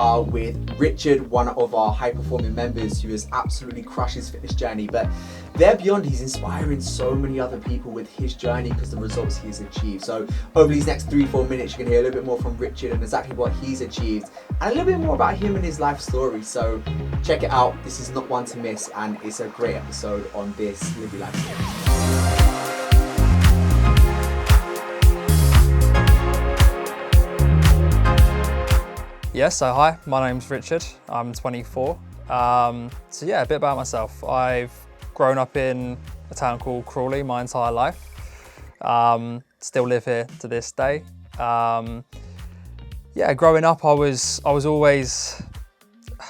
With Richard, one of our high-performing members who has absolutely crushed his fitness journey. But there beyond, he's inspiring so many other people with his journey because of the results he has achieved. So over these next 3-4 minutes, you can hear a little bit more from Richard and exactly what he's achieved and a little bit more about him and his life story. So check it out. This is not one to miss, and it's a great episode on this Live Your Life series. Yes, so hi, my name's Richard, I'm 24. So yeah, a bit about myself. I've grown up in a town called Cronin my entire life. Still live here to this day. Yeah, growing up I was always,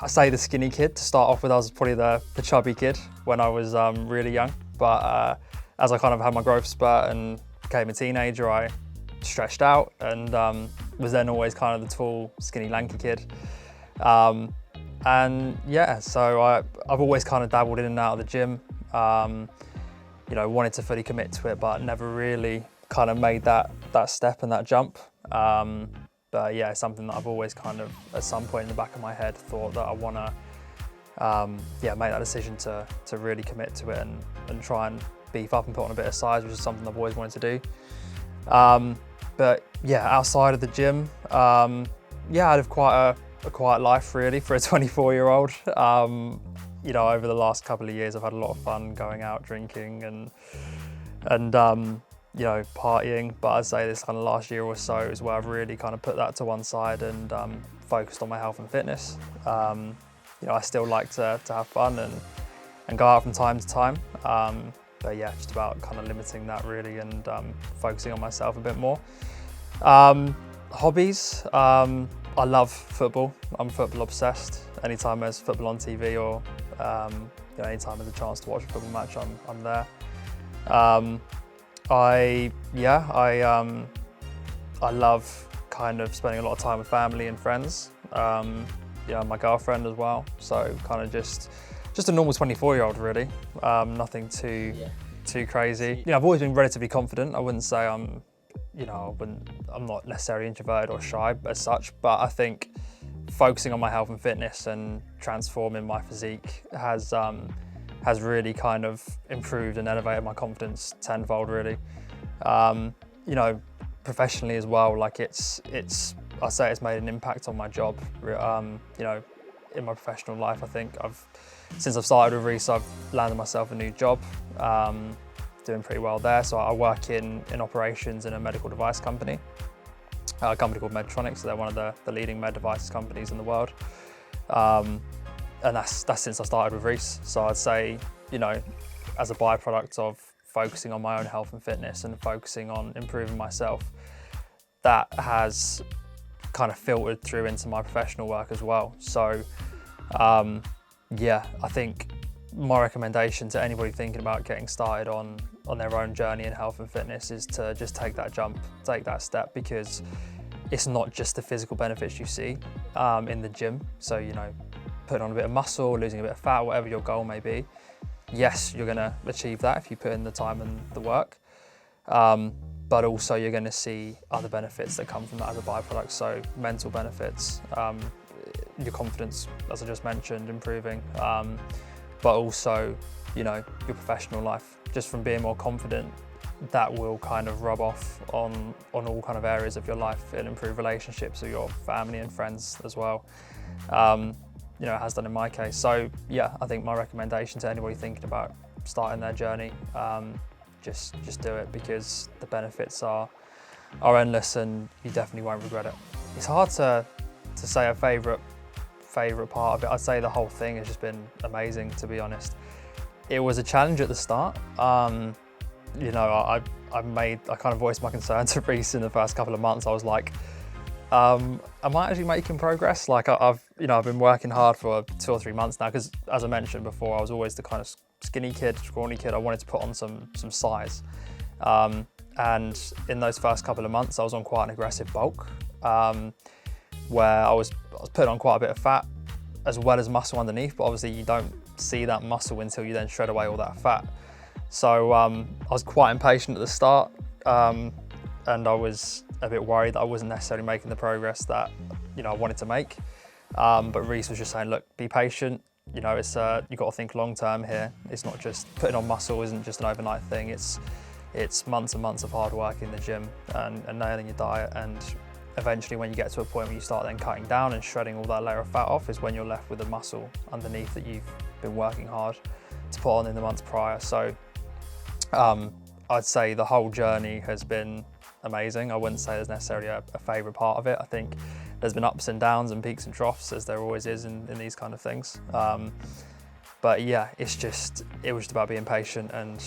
I say the skinny kid to start off with. I was probably the chubby kid when I was really young. But as I kind of had my growth spurt and became a teenager, I stretched out and was then always kind of the tall, skinny, lanky kid. And yeah, so I've always kind of dabbled in and out of the gym. You know, wanted to fully commit to it, but never really kind of made that step and that jump. But yeah, it's something that I've always kind of, at some point in the back of my head, thought that I want to make that decision to really commit to it and try and beef up and put on a bit of size, which is something I've always wanted to do. But yeah, outside of the gym, yeah, I had quite a quiet life really for a 24-year-old. You know, over the last couple of years, I've had a lot of fun going out, drinking and you know, partying. But I'd say this kind of last year or so is where I've really kind of put that to one side and focused on my health and fitness. You know, I still like to have fun and go out from time to time. But yeah, just about kind of limiting that really and focusing on myself a bit more. Hobbies, I love football. I'm football obsessed. Anytime there's football on TV or you know, anytime there's a chance to watch a football match, I'm there. I love kind of spending a lot of time with family and friends. You know, my girlfriend as well. So kind of just a normal 24-year-old really. Nothing too crazy. You know, I've always been relatively confident. I wouldn't say I'm not necessarily introverted or shy as such, but I think focusing on my health and fitness and transforming my physique has really kind of improved and elevated my confidence tenfold really. You know, professionally as well, like I say it's made an impact on my job. You know, in my professional life, I think since I've started with Reese, I've landed myself a new job, doing pretty well there. So I work in operations in a medical device company, a company called Medtronic. So they're one of the leading med devices companies in the world. And that's since I started with Reese. So I'd say, you know, as a byproduct of focusing on my own health and fitness and focusing on improving myself, that has kind of filtered through into my professional work as well. So yeah, I think my recommendation to anybody thinking about getting started on their own journey in health and fitness is to just take that jump, take that step, because it's not just the physical benefits you see in the gym. So, you know, putting on a bit of muscle, losing a bit of fat, whatever your goal may be. Yes, you're going to achieve that if you put in the time and the work. But also you're going to see other benefits that come from that as a byproduct. So mental benefits, your confidence, as I just mentioned, improving, but also, you know, your professional life, just from being more confident, that will kind of rub off on all kind of areas of your life. It'll improve relationships with your family and friends as well. You know, it has done in my case. So yeah, I think my recommendation to anybody thinking about starting their journey, just do it, because the benefits are endless and you definitely won't regret it. It's hard to say a favourite part of it. I'd say the whole thing has just been amazing, to be honest. It was a challenge at the start. You know, I kind of voiced my concern to Reese in the first couple of months. I was like, am I actually making progress? Like I've been working hard for 2 or 3 months now, because as I mentioned before, I was always the kind of skinny kid, scrawny kid. I wanted to put on some size. And in those first couple of months, I was on quite an aggressive bulk, where I was putting on quite a bit of fat as well as muscle underneath, but obviously you don't see that muscle until you then shred away all that fat. So I was quite impatient at the start, and I was a bit worried that I wasn't necessarily making the progress that I wanted to make. But Reece was just saying, look, be patient. You know, it's you've got to think long term here. It's not just putting on muscle, isn't just an overnight thing. It's months and months of hard work in the gym and nailing your diet, and eventually when you get to a point where you start then cutting down and shredding all that layer of fat off is when you're left with the muscle underneath that you've been working hard to put on in the months prior. So I'd say the whole journey has been amazing. I wouldn't say there's necessarily a favourite part of it. I think there's been ups and downs and peaks and troughs, as there always is in these kind of things. But yeah, it was just about being patient and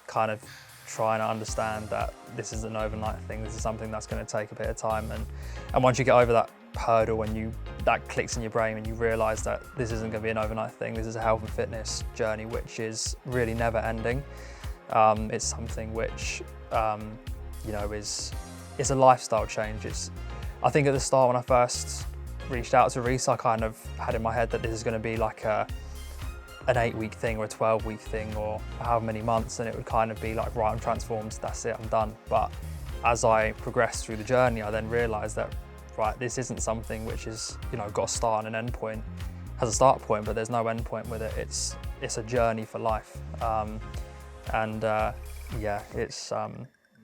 kind of trying to understand that this is an overnight thing. This is something that's going to take a bit of time, and once you get over that hurdle and that clicks in your brain and you realise that this isn't going to be an overnight thing, this is a health and fitness journey which is really never ending. It's something which you know it's a lifestyle change. I think at the start when I first reached out to Reece, I kind of had in my head that this is going to be like an 8-week thing or a 12-week thing or however many months, and it would kind of be like, right, I'm transformed, that's it, I'm done. But as I progressed through the journey, I then realised that, right, this isn't something which is, you know, got a start and an end point. It has a start point, but there's no end point with it. It's a journey for life. Yeah,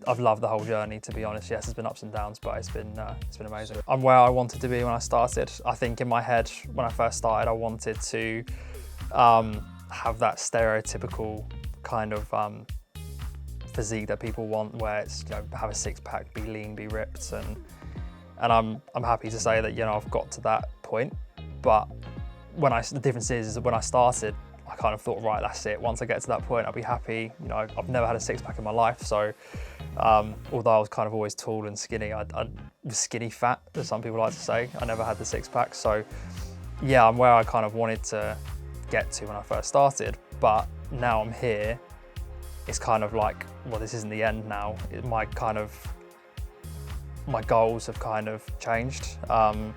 I've loved the whole journey, to be honest. Yes, there's been ups and downs, but it's been amazing. I'm where I wanted to be when I started. I think in my head, when I first started, I wanted to have that stereotypical kind of physique that people want, where it's, you know, have a six-pack, be lean, be ripped, and I'm happy to say that, you know, I've got to that point. But the difference is that when I started, I kind of thought, right, that's it. Once I get to that point, I'll be happy. You know, I've never had a six-pack in my life, so although I was kind of always tall and skinny, I was skinny fat, as some people like to say. I never had the six-pack, so yeah, I'm where I kind of wanted to get to when I first started. But now I'm here, it's kind of like, well, this isn't the end now. My goals have kind of changed. I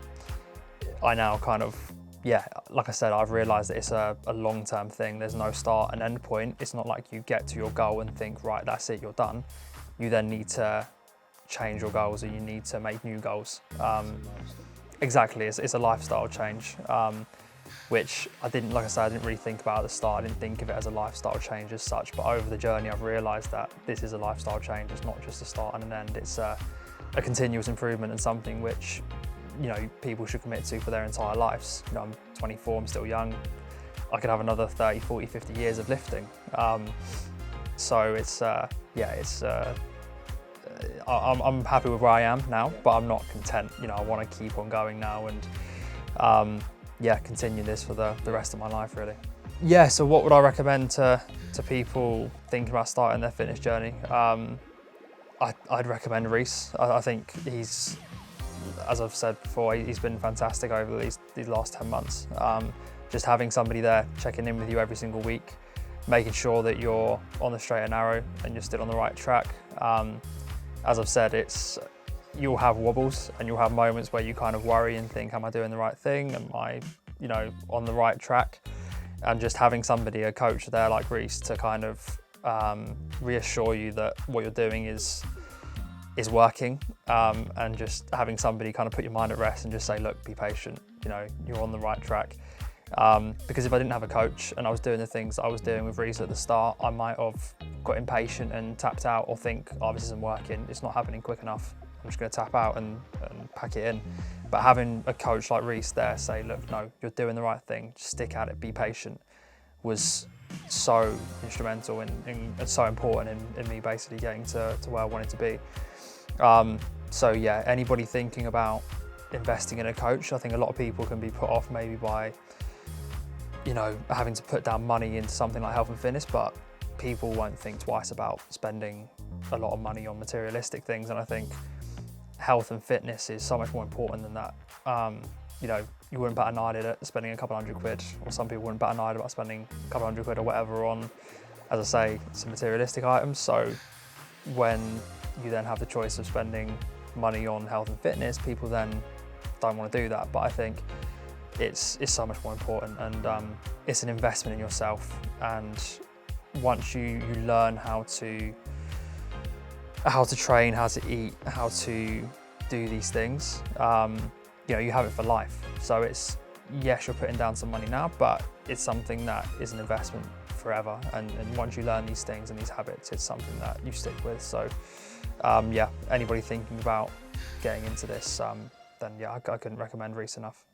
now kind of, yeah, like I said, I've realised that it's a long-term thing. There's no start and end point. It's not like you get to your goal and think, right, that's it, you're done. You then need to change your goals, or you need to make new goals. Exactly, it's a lifestyle change, which I didn't really think about at the start. I didn't think of it as a lifestyle change as such, but over the journey I've realised that this is a lifestyle change. It's not just a start and an end. It's a continuous improvement, and something which, you know, people should commit to for their entire lives. You know, I'm 24, I'm still young. I could have another 30, 40, 50 years of lifting. So I'm happy with where I am now, but I'm not content. You know, I want to keep on going now and continue this for the rest of my life, really. Yeah, so what would I recommend to people thinking about starting their fitness journey? I'd recommend Reece. I think he's, as I've said before, he's been fantastic over these last 10 months. Just having somebody there checking in with you every single week, making sure that you're on the straight and narrow and you're still on the right track. As I've said, you'll have wobbles and you'll have moments where you kind of worry and think, am I doing the right thing? Am I, you know, on the right track? And just having somebody, a coach there like Reece, to kind of reassure you that what you're doing is working, and just having somebody kind of put your mind at rest and just say, look, be patient, you know, you're on the right track. Because if I didn't have a coach and I was doing the things that I was doing with Reece at the start, I might have got impatient and tapped out, or think, oh, this isn't working, it's not happening quick enough, I'm just going to tap out and pack it in. But having a coach like Reece there say, look, no, you're doing the right thing, just stick at it, be patient, was so instrumental and so important in me basically getting to where I wanted to be. So yeah, anybody thinking about investing in a coach, I think a lot of people can be put off maybe by, you know, having to put down money into something like health and fitness, but people won't think twice about spending a lot of money on materialistic things. And I think health and fitness is so much more important than that. You know, you wouldn't bat an eyelid at spending a couple £100, or some people wouldn't bat an eyelid about spending a couple £100 or whatever on, as I say, some materialistic items. So when you then have the choice of spending money on health and fitness, people then don't want to do that. But I think it's so much more important, and it's an investment in yourself. And once you learn how to train, how to eat, how to do these things, you know, you have it for life. So it's, yes, you're putting down some money now, but it's something that is an investment forever. And once you learn these things and these habits, it's something that you stick with. So yeah, anybody thinking about getting into this, then yeah, I couldn't recommend Reese enough.